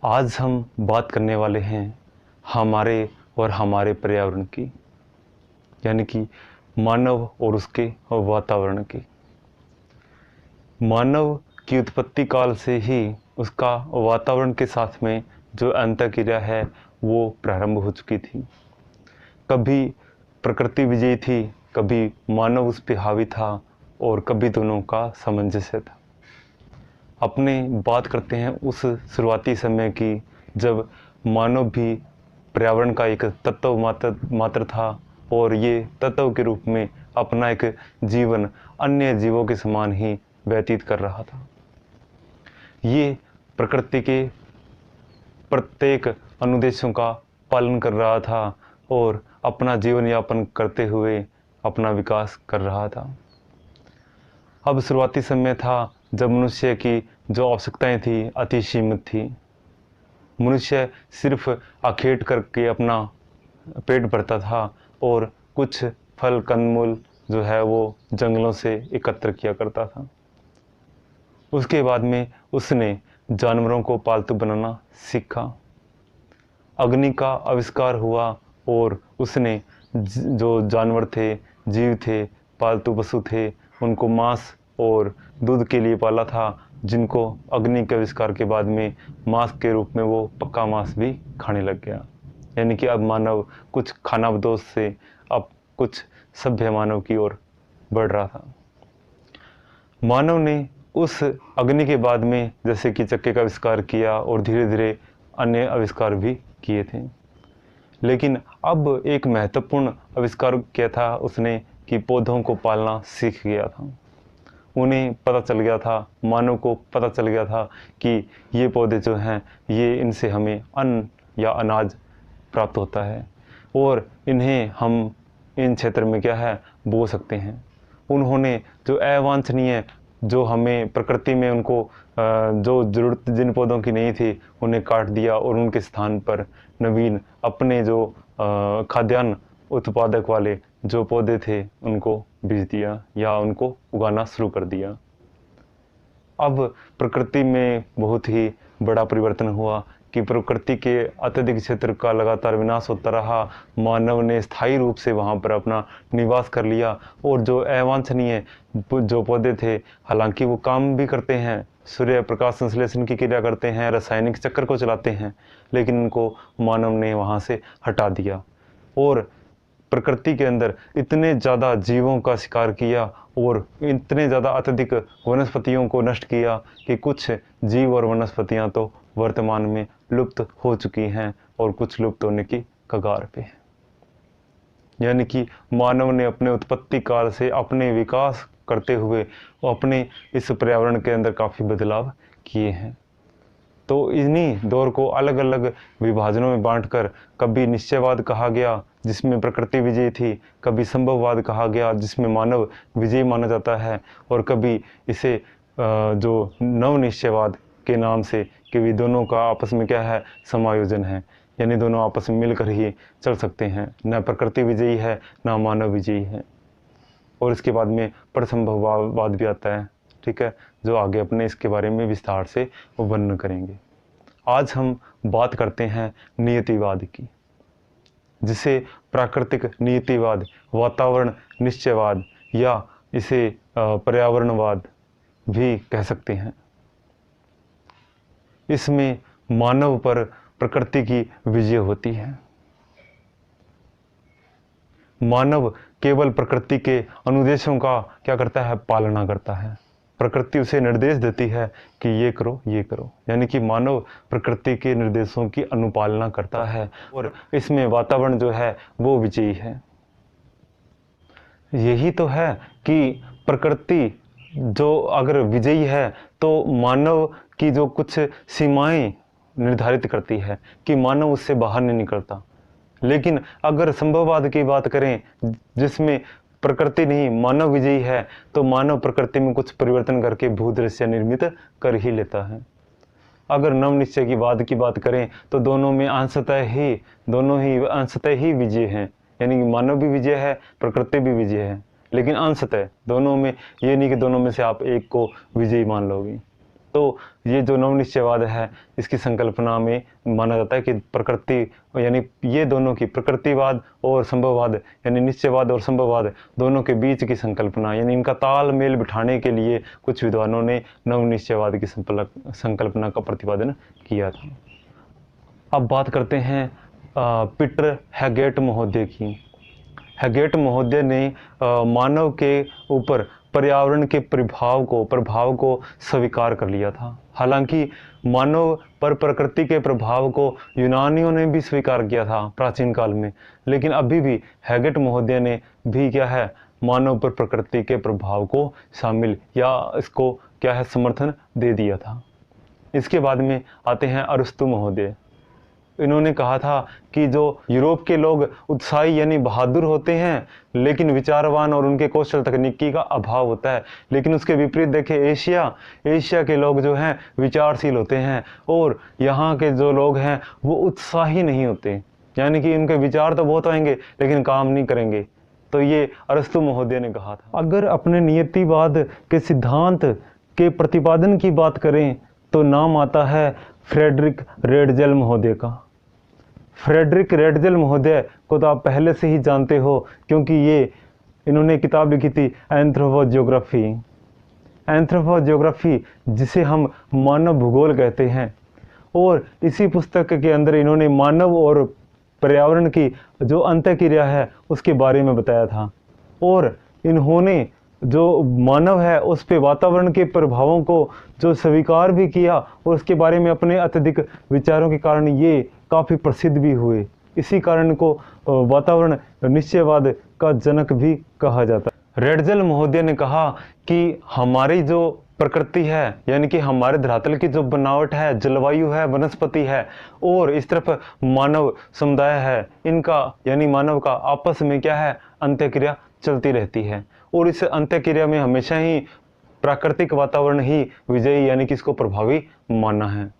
आज हम बात करने वाले हैं हमारे और हमारे पर्यावरण की, यानी कि मानव और उसके वातावरण की। मानव की उत्पत्ति काल से ही उसका वातावरण के साथ में जो अंतःक्रिया है वो प्रारंभ हो चुकी थी। कभी प्रकृति विजयी थी, कभी मानव उस पे हावी था और कभी दोनों का सामंजस्य था। अपने बात करते हैं उस शुरुआती समय की, जब मानव भी पर्यावरण का एक तत्व मात्र था और ये तत्व के रूप में अपना एक जीवन अन्य जीवों के समान ही व्यतीत कर रहा था। ये प्रकृति के प्रत्येक अनुदेशों का पालन कर रहा था और अपना जीवन यापन करते हुए अपना विकास कर रहा था। अब शुरुआती समय था जब मनुष्य की जो आवश्यकताएं थी अति सीमित थी। मनुष्य सिर्फ अखेट करके अपना पेट भरता था और कुछ फल कंदमूल जो है वो जंगलों से एकत्र किया करता था। उसके बाद में उसने जानवरों को पालतू बनाना सीखा। अग्नि का आविष्कार हुआ और उसने जो जानवर थे, जीव थे, पालतू पशु थे, उनको मांस और दूध के लिए पाला था, जिनको अग्नि के आविष्कार के बाद में मांस के रूप में वो पक्का मांस भी खाने लग गया। यानी कि अब मानव कुछ खानाबदोश से अब कुछ सभ्य मानव की ओर बढ़ रहा था। मानव ने उस अग्नि के बाद में जैसे कि चक्के का आविष्कार किया और धीरे धीरे अन्य आविष्कार भी किए थे। लेकिन अब एक महत्वपूर्ण आविष्कार किया था उसने कि पौधों को पालना सीख गया था। उन्हें पता चल गया था, मानव को पता चल गया था कि ये पौधे जो हैं ये इनसे हमें अन्न या अनाज प्राप्त होता है और इन्हें हम इन क्षेत्र में क्या है बो सकते हैं। उन्होंने जो अवांछनीय जो हमें प्रकृति में उनको जो ज़रूरत जिन पौधों की नहीं थी उन्हें काट दिया और उनके स्थान पर नवीन अपने जो खाद्यान्न उत्पादक वाले जो पौधे थे उनको बीज दिया या उनको उगाना शुरू कर दिया। अब प्रकृति में बहुत ही बड़ा परिवर्तन हुआ कि प्रकृति के अत्यधिक क्षेत्र का लगातार विनाश होता रहा। मानव ने स्थायी रूप से वहाँ पर अपना निवास कर लिया और जो अवांछनीय जो पौधे थे, हालांकि वो काम भी करते हैं, सूर्य प्रकाश संश्लेषण की क्रिया करते हैं, रासायनिक चक्र को चलाते हैं, लेकिन उनको मानव ने वहाँ से हटा दिया और प्रकृति के अंदर इतने ज़्यादा जीवों का शिकार किया और इतने ज़्यादा अत्यधिक वनस्पतियों को नष्ट किया कि कुछ जीव और वनस्पतियां तो वर्तमान में लुप्त हो चुकी हैं और कुछ लुप्त होने की कगार पे हैं। यानी कि मानव ने अपने उत्पत्ति काल से अपने विकास करते हुए अपने इस पर्यावरण के अंदर काफ़ी बदलाव किए हैं। तो इन्हीं दौर को अलग अलग विभाजनों में बांटकर कभी निश्चयवाद कहा गया जिसमें प्रकृति विजयी थी, कभी संभववाद कहा गया जिसमें मानव विजयी माना जाता है और कभी इसे जो नव निश्चयवाद के नाम से कि वे दोनों का आपस में क्या है समायोजन है, यानी दोनों आपस में मिलकर ही चल सकते हैं, न प्रकृति विजयी है न मानव विजयी है। और इसके बाद में परसंभववाद भी आता है, ठीक है, जो आगे अपने इसके बारे में विस्तार से वर्णन करेंगे। आज हम बात करते हैं नियतिवाद की, जिसे प्राकृतिक नियतिवाद, वातावरण निश्चयवाद या इसे पर्यावरणवाद भी कह सकते हैं। इसमें मानव पर प्रकृति की विजय होती है। मानव केवल प्रकृति के अनुदेशों का क्या करता है, पालना करता है। प्रकृति उसे निर्देश देती है कि ये करो ये करो, यानी कि मानव प्रकृति के निर्देशों की अनुपालना करता है और इसमें वातावरण जो है वो विजयी है। यही तो है कि प्रकृति जो अगर विजयी है तो मानव की जो कुछ सीमाएं निर्धारित करती है कि मानव उससे बाहर नहीं निकलता। लेकिन अगर संभववाद की बात करें जिसमें प्रकृति नहीं मानव विजयी है, तो मानव प्रकृति में कुछ परिवर्तन करके भूदृश्य निर्मित कर ही लेता है। अगर नव निश्चय की बात करें तो दोनों ही अंशतः ही विजय हैं, यानी कि मानव भी विजय है, प्रकृति भी विजय है, लेकिन अंशतः दोनों में ये नहीं कि दोनों में से आप एक को विजयी मान लोगे। तो ये जो नवनिश्चयवाद है, इसकी संकल्पना में माना जाता है कि प्रकृति यानी ये दोनों की, प्रकृतिवाद और संभववाद यानी निश्चयवाद और संभववाद दोनों के बीच की संकल्पना, यानी इनका तालमेल बिठाने के लिए कुछ विद्वानों ने नवनिश्चयवाद की संकल्पना का प्रतिपादन किया था। अब बात करते हैं पीटर हेगेट महोदय की। हेगेट महोदय ने मानव के ऊपर पर्यावरण के प्रभाव को स्वीकार कर लिया था। हालांकि मानव पर प्रकृति के प्रभाव को यूनानियों ने भी स्वीकार किया था प्राचीन काल में, लेकिन अभी भी हेगेट महोदय ने भी क्या है, मानव पर प्रकृति के प्रभाव को शामिल या इसको क्या है, समर्थन दे दिया था। इसके बाद में आते हैं अरस्तु महोदय। इन्होंने कहा था कि जो यूरोप के लोग उत्साही यानी बहादुर होते हैं, लेकिन विचारवान और उनके कौशल तकनीकी का अभाव होता है। लेकिन उसके विपरीत देखें एशिया के लोग जो हैं विचारशील होते हैं, और यहाँ के जो लोग हैं वो उत्साही नहीं होते, यानी कि उनके विचार तो बहुत आएंगे लेकिन काम नहीं करेंगे। तो ये अरस्तु महोदय ने कहा था। अगर अपने नियतिवाद के सिद्धांत के प्रतिपादन की बात करें तो नाम आता है फ्रेडरिक रेडजेल महोदय का। फ्रेडरिक रेडजेल महोदय को तो आप पहले से ही जानते हो, क्योंकि इन्होंने किताब लिखी थी एंथ्रोपोजियोग्राफी, जिसे हम मानव भूगोल कहते हैं। और इसी पुस्तक के अंदर इन्होंने मानव और पर्यावरण की जो अंतःक्रिया है उसके बारे में बताया था, और इन्होंने जो मानव है उस पे वातावरण के प्रभावों को जो स्वीकार भी किया, और उसके बारे में अपने अत्यधिक विचारों के कारण ये काफ़ी प्रसिद्ध भी हुए। इसी कारण को वातावरण निश्चयवाद का जनक भी कहा जाता है। रेडजेल महोदय ने कहा कि हमारी जो प्रकृति है, यानी कि हमारे धरातल की जो बनावट है, जलवायु है, वनस्पति है, और इस तरफ मानव समुदाय है, इनका यानी मानव का आपस में क्या है, अंतःक्रिया चलती रहती है। और इस अंतःक्रिया में हमेशा ही प्राकृतिक वातावरण ही विजयी यानी कि इसको प्रभावी माना है।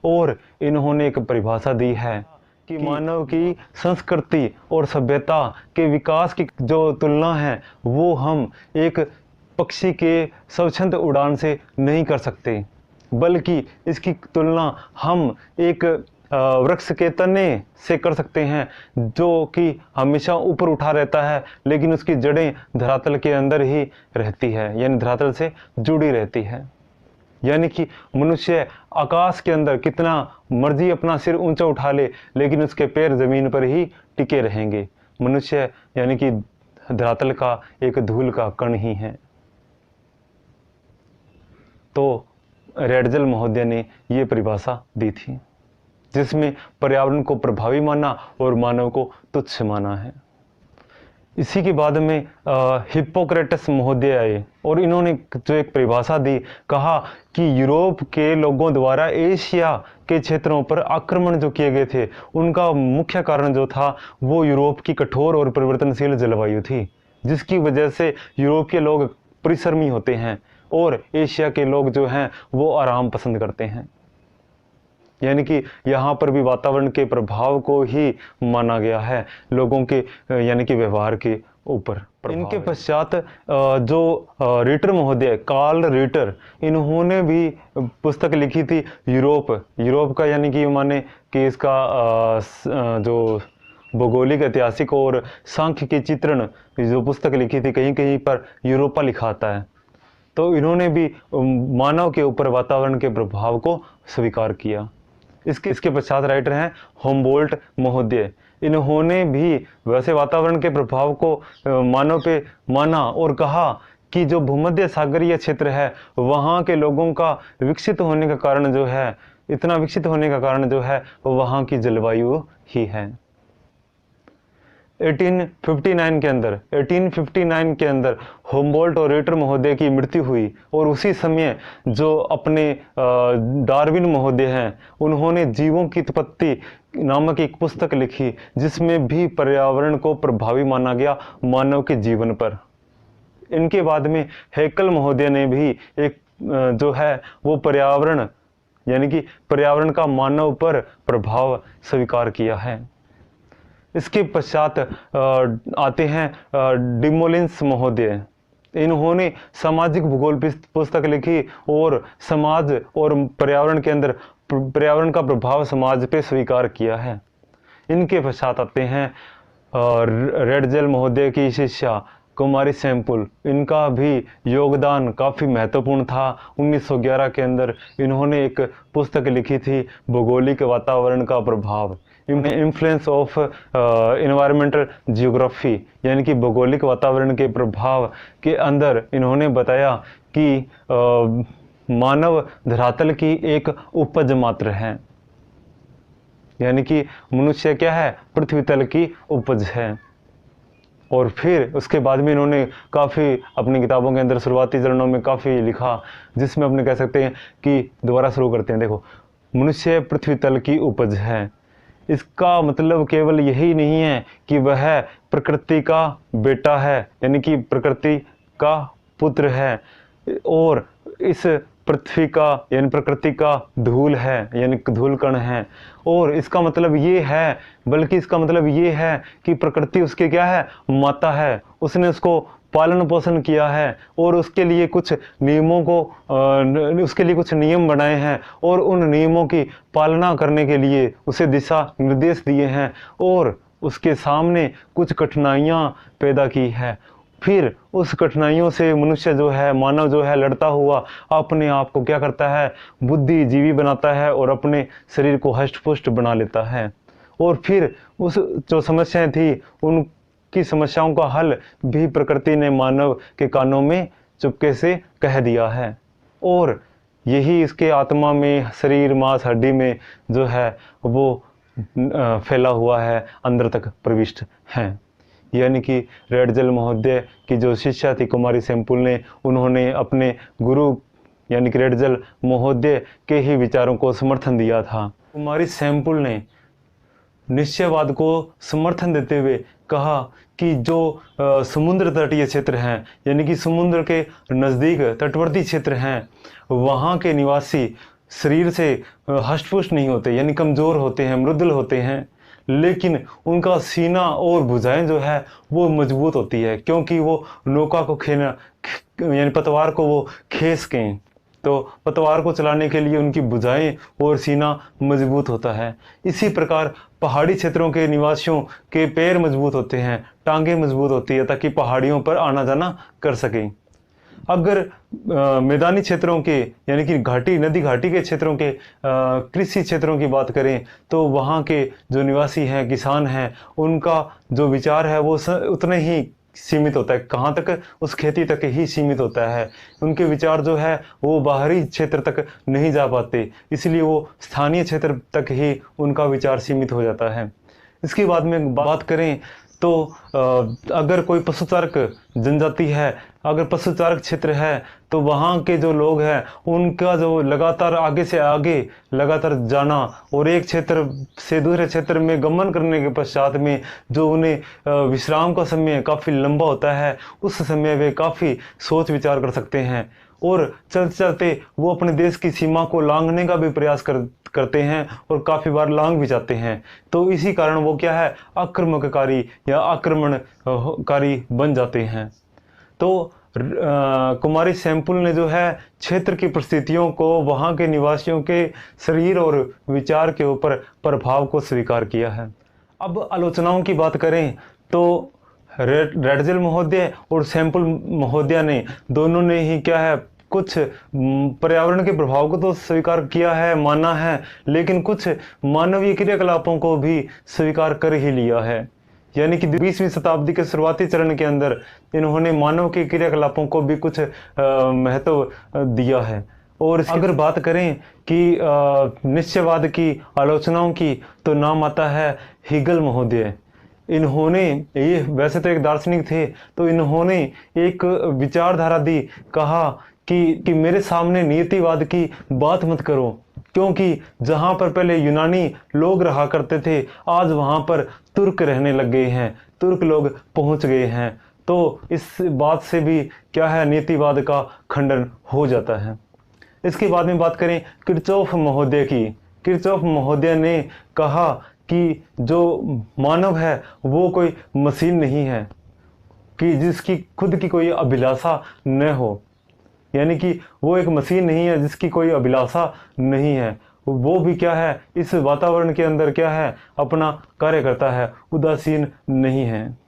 और इन्होंने एक परिभाषा दी है कि मानव की संस्कृति और सभ्यता के विकास की जो तुलना है वो हम एक पक्षी के स्वच्छंद उड़ान से नहीं कर सकते, बल्कि इसकी तुलना हम एक वृक्ष के तने से कर सकते हैं, जो कि हमेशा ऊपर उठा रहता है, लेकिन उसकी जड़ें धरातल के अंदर ही रहती है, यानी धरातल से जुड़ी रहती है। यानी कि मनुष्य आकाश के अंदर कितना मर्जी अपना सिर ऊंचा उठा ले, लेकिन उसके पैर जमीन पर ही टिके रहेंगे। मनुष्य यानी कि धरातल का एक धूल का कण ही है। तो रेडजेल महोदय ने ये परिभाषा दी थी, जिसमें पर्यावरण को प्रभावी माना और मानव को तुच्छ माना है। इसी के बाद में हिप्पोक्रेटस महोदय आए, और इन्होंने जो एक परिभाषा दी, कहा कि यूरोप के लोगों द्वारा एशिया के क्षेत्रों पर आक्रमण जो किए गए थे, उनका मुख्य कारण जो था वो यूरोप की कठोर और परिवर्तनशील जलवायु थी, जिसकी वजह से यूरोप के लोग परिश्रमी होते हैं और एशिया के लोग जो हैं वो आराम पसंद करते हैं। यानी कि यहाँ पर भी वातावरण के प्रभाव को ही माना गया है लोगों के यानी कि व्यवहार के ऊपर। इनके पश्चात जो रीटर महोदय, कार्ल रीटर, इन्होंने भी पुस्तक लिखी थी यूरोप का, यानी कि माने कि इसका जो भौगोलिक, ऐतिहासिक और सांख्य के चित्रण जो पुस्तक लिखी थी, कहीं कहीं पर यूरोपा लिखा आता है। तो इन्होंने भी मानव के ऊपर वातावरण के प्रभाव को स्वीकार किया। इसके पश्चात राइटर हैं हुम्बोल्ट महोदय। इन्होंने भी वैसे वातावरण के प्रभाव को मानव पे माना और कहा कि जो भूमध्य सागरीय क्षेत्र है वहाँ के लोगों का विकसित होने का कारण जो है, इतना विकसित होने का कारण जो है वहाँ की जलवायु ही है। 1859 के अंदर हुम्बोल्ट और रीटर महोदय की मृत्यु हुई, और उसी समय जो अपने डार्विन महोदय हैं, उन्होंने जीवों की उत्पत्ति नामक एक पुस्तक लिखी, जिसमें भी पर्यावरण को प्रभावी माना गया मानव के जीवन पर। इनके बाद में हैकल महोदय ने भी एक जो है वो पर्यावरण यानी कि पर्यावरण का मानव पर प्रभाव स्वीकार किया है। इसके पश्चात आते हैं डिमोलिन्स महोदय। इन्होंने सामाजिक भूगोल पुस्तक लिखी और समाज और पर्यावरण के अंदर पर्यावरण का प्रभाव समाज पे स्वीकार किया है। इनके पश्चात आते हैं रेडजेल महोदय की शिष्या कुमारी सैंपुल। इनका भी योगदान काफ़ी महत्वपूर्ण था। 1911 के अंदर इन्होंने एक पुस्तक लिखी थी, भौगोलिक वातावरण का प्रभाव, इन्फ्लुएंस ऑफ इन्वायरमेंटल जियोग्राफी, यानी कि भौगोलिक वातावरण के प्रभाव के अंदर इन्होंने बताया कि मानव धरातल की एक उपज मात्र है, यानी कि मनुष्य क्या है, पृथ्वी तल की उपज है। और फिर उसके बाद में इन्होंने काफ़ी अपनी किताबों के अंदर शुरुआती चरणों में काफ़ी लिखा, जिसमें अपने कह सकते हैं कि दोबारा शुरू करते हैं। देखो, मनुष्य पृथ्वी तल की उपज है। इसका मतलब केवल यही नहीं है कि वह प्रकृति का बेटा है, यानी कि प्रकृति का पुत्र है, और इस पृथ्वी का यानी प्रकृति का धूल है, यानी धूल कण है। और इसका मतलब ये है, बल्कि इसका मतलब ये है कि प्रकृति उसके क्या है, माता है। उसने उसको पालन पोषण किया है और उसके लिए कुछ नियमों को उसके लिए कुछ नियम बनाए हैं और उन नियमों की पालना करने के लिए उसे दिशा निर्देश दिए हैं और उसके सामने कुछ कठिनाइयाँ पैदा की है। फिर उस कठिनाइयों से मनुष्य जो है, मानव जो है, लड़ता हुआ अपने आप को क्या करता है, बुद्धिजीवी बनाता है और अपने शरीर को हष्ट-पुष्ट बना लेता है। और फिर उस जो समस्याएं थी उनकी समस्याओं का हल भी प्रकृति ने मानव के कानों में चुपके से कह दिया है, और यही इसके आत्मा में, शरीर, मांस, हड्डी में जो है वो फैला हुआ है, अंदर तक प्रविष्ट है। यानी कि रेडजेल महोदय की जो शिष्या थी कुमारी सैंपुल ने, उन्होंने अपने गुरु यानी कि रेडजेल महोदय के ही विचारों को समर्थन दिया था। कुमारी सैंपुल ने निश्चयवाद को समर्थन देते हुए कहा कि जो समुद्र तटीय क्षेत्र हैं, यानी कि समुद्र के नज़दीक तटवर्ती क्षेत्र हैं, वहाँ के निवासी शरीर से हष्ट-पुष्ट नहीं होते, यानी कमज़ोर होते हैं, मृदुल होते हैं, लेकिन उनका सीना और भुजाएं जो है वो मजबूत होती है, क्योंकि वो नौका को यानी पतवार को वो खींच के, तो पतवार को चलाने के लिए उनकी भुजाएं और सीना मजबूत होता है। इसी प्रकार पहाड़ी क्षेत्रों के निवासियों के पैर मजबूत होते हैं, टांगें मजबूत होती है, ताकि पहाड़ियों पर आना जाना कर सकें। अगर मैदानी क्षेत्रों के यानी कि घाटी, नदी घाटी के क्षेत्रों के कृषि क्षेत्रों की बात करें, तो वहाँ के जो निवासी हैं, किसान हैं, उनका जो विचार है वो उतने ही सीमित होता है, कहाँ तक, उस खेती तक ही सीमित होता है। उनके विचार जो है वो बाहरी क्षेत्र तक नहीं जा पाते, इसलिए वो स्थानीय क्षेत्र तक ही उनका विचार सीमित हो जाता है। इसके बाद में बात करें तो अगर कोई पशुचारक जनजाति है, अगर पशुचारक क्षेत्र है, तो वहाँ के जो लोग हैं उनका जो लगातार आगे से आगे लगातार जाना और एक क्षेत्र से दूसरे क्षेत्र में गमन करने के पश्चात में जो उन्हें विश्राम का समय काफ़ी लंबा होता है, उस समय वे काफ़ी सोच विचार कर सकते हैं और चलते चलते वो अपने देश की सीमा को लांघने का भी प्रयास करते हैं और काफ़ी बार लांघ भी जाते हैं। तो इसी कारण वो क्या है, आक्रामककारी या आक्रमणकारी बन जाते हैं। तो कुमारी सैंपुल ने जो है क्षेत्र की परिस्थितियों को, वहाँ के निवासियों के शरीर और विचार के ऊपर प्रभाव को स्वीकार किया है। अब आलोचनाओं की बात करें तो रेडजेल महोदय और सैंपुल महोदय ने दोनों ने ही क्या है, कुछ पर्यावरण के प्रभाव को तो स्वीकार किया है, माना है, लेकिन कुछ मानवीय क्रियाकलापों को भी स्वीकार कर ही लिया है। यानी कि 20वीं शताब्दी के शुरुआती चरण के अंदर इन्होंने मानव के क्रियाकलापों को भी कुछ महत्व दिया है। और अगर बात करें कि निश्चयवाद की आलोचनाओं की, तो नाम आता है हीगल महोदय। इन्होंने, ये वैसे तो एक दार्शनिक थे, तो इन्होंने एक विचारधारा दी, कहा कि मेरे सामने नियतिवाद की बात मत करो, क्योंकि जहाँ पर पहले यूनानी लोग रहा करते थे, आज वहाँ पर तुर्क रहने लग गए हैं, तुर्क लोग पहुँच गए हैं। तो इस बात से भी क्या है, नीतिवाद का खंडन हो जाता है। इसके बाद में बात करें किरचॉफ महोदय की। किरचॉफ महोदय ने कहा कि जो मानव है वो कोई मशीन नहीं है, कि जिसकी खुद की कोई अभिलाषा न हो, यानी कि वो एक मशीन नहीं है जिसकी कोई अभिलाषा नहीं है। वो भी क्या है, इस वातावरण के अंदर क्या है, अपना कार्य करता है, उदासीन नहीं है।